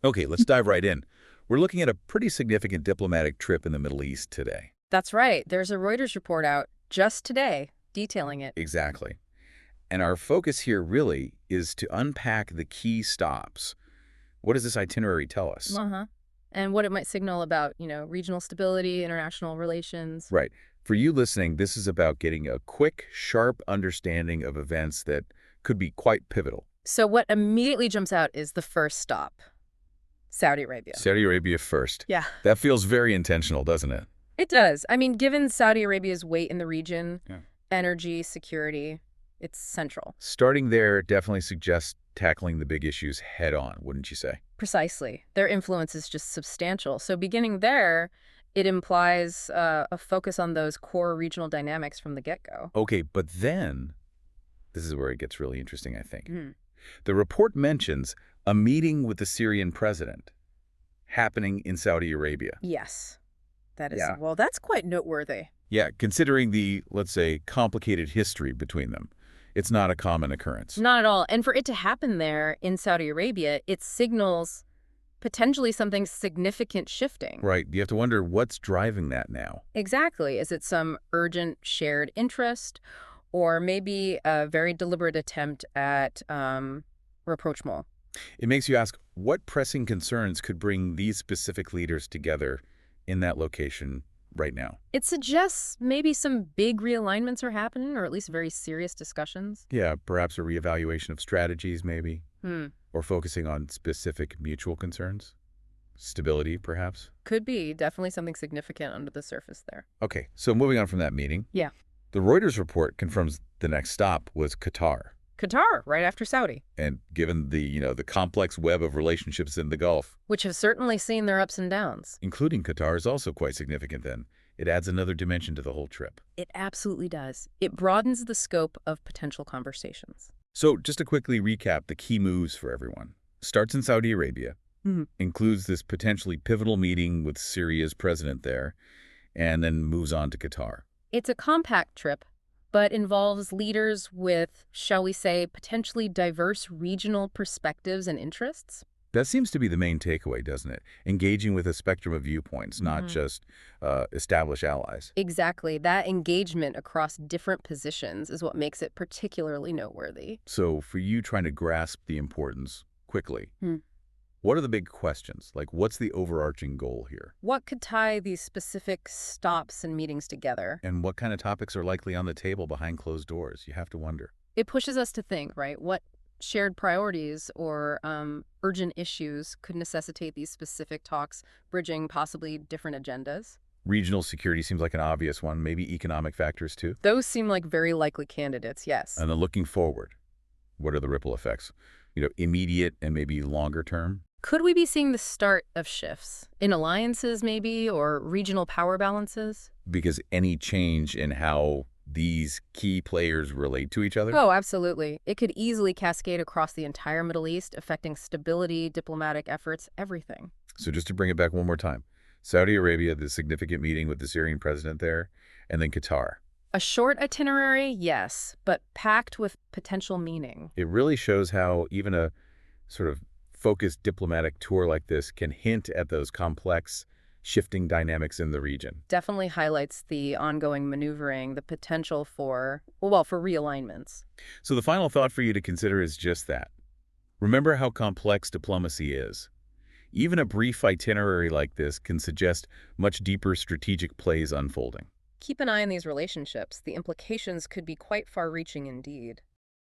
Okay, let's dive right in. We're looking at a pretty significant diplomatic trip in the Middle East today. That's right. There's a Reuters report out just today detailing it. Exactly. And our focus here really is to unpack the key stops. What does this itinerary tell us? Uh-huh. And what it might signal about, regional stability, international relations. Right. For you listening, this is about getting a quick, sharp understanding of events that could be quite pivotal. So what immediately jumps out is the first stop, Saudi Arabia. Saudi Arabia first. Yeah. That feels very intentional, doesn't it? It does. I mean, given Saudi Arabia's weight in the region, Yeah. energy, security, it's central. Starting there definitely suggests tackling the big issues head on, wouldn't you say? Precisely. Their influence is just substantial. So beginning there, it implies a focus on those core regional dynamics from the get-go. Okay, but then, this is where it gets really interesting, I think. Mm. The report mentions a meeting with the Syrian president happening in Saudi Arabia. Yes. That is, Yeah. well, that's quite noteworthy. Yeah, considering the, let's say, complicated history between them, it's not a common occurrence. Not at all. And for it to happen there in Saudi Arabia, it signals potentially something significant shifting. Right, you have to wonder what's driving that now. Exactly. Is it some urgent shared interest or maybe a very deliberate attempt at rapprochement? It makes you ask, what pressing concerns could bring these specific leaders together in that location right now? It suggests maybe some big realignments are happening, or at least very serious discussions. Yeah, perhaps a reevaluation of strategies, maybe, Hmm. or focusing on specific mutual concerns. Stability, perhaps. Could be definitely something significant under the surface there. Okay, so moving on from that meeting, Yeah. the Reuters report confirms the next stop was Qatar. Qatar, right after Saudi, And given the complex web of relationships in the Gulf, which have certainly seen their ups and downs. including Qatar, is also quite significant then. It adds another dimension to the whole trip. It absolutely does. It broadens the scope of potential conversations. So just to quickly recap the key moves for everyone. Starts in Saudi Arabia, Mhm. includes this potentially pivotal meeting with Syria's president there, and then moves on to Qatar. It's a compact trip, but involves leaders with, shall we say, potentially diverse regional perspectives and interests. That seems to be the main takeaway, doesn't it? Engaging with a spectrum of viewpoints, not Mhm. just established allies. Exactly. That engagement across different positions is what makes it particularly noteworthy. So for you trying to grasp the importance quickly, Hmm. what are the big questions? Like, what's the overarching goal here? What could tie these specific stops and meetings together? And what kind of topics are likely on the table behind closed doors? You have to wonder. It pushes us to think, right? What shared priorities or urgent issues could necessitate these specific talks, bridging possibly different agendas? Regional security seems like an obvious one, maybe economic factors too. Those seem like very likely candidates, yes. And then looking forward, what are the ripple effects? Immediate and maybe longer term? Could we be seeing the start of shifts in alliances, maybe, or regional power balances? Because any change in how these key players relate to each other? Oh, absolutely. It could easily cascade across the entire Middle East, affecting stability, diplomatic efforts, everything. So just to bring it back one more time, Saudi Arabia, the significant meeting with the Syrian president there, and then Qatar. A short itinerary, yes, but packed with potential meaning. It really shows how even a sort of focused diplomatic tour like this can hint at those complex, shifting dynamics in the region. Definitely highlights the ongoing maneuvering, the potential for realignments. So the final thought for you to consider is just that. Remember how complex diplomacy is. Even a brief itinerary like this can suggest much deeper strategic plays unfolding. Keep an eye on these relationships. The implications could be quite far-reaching indeed.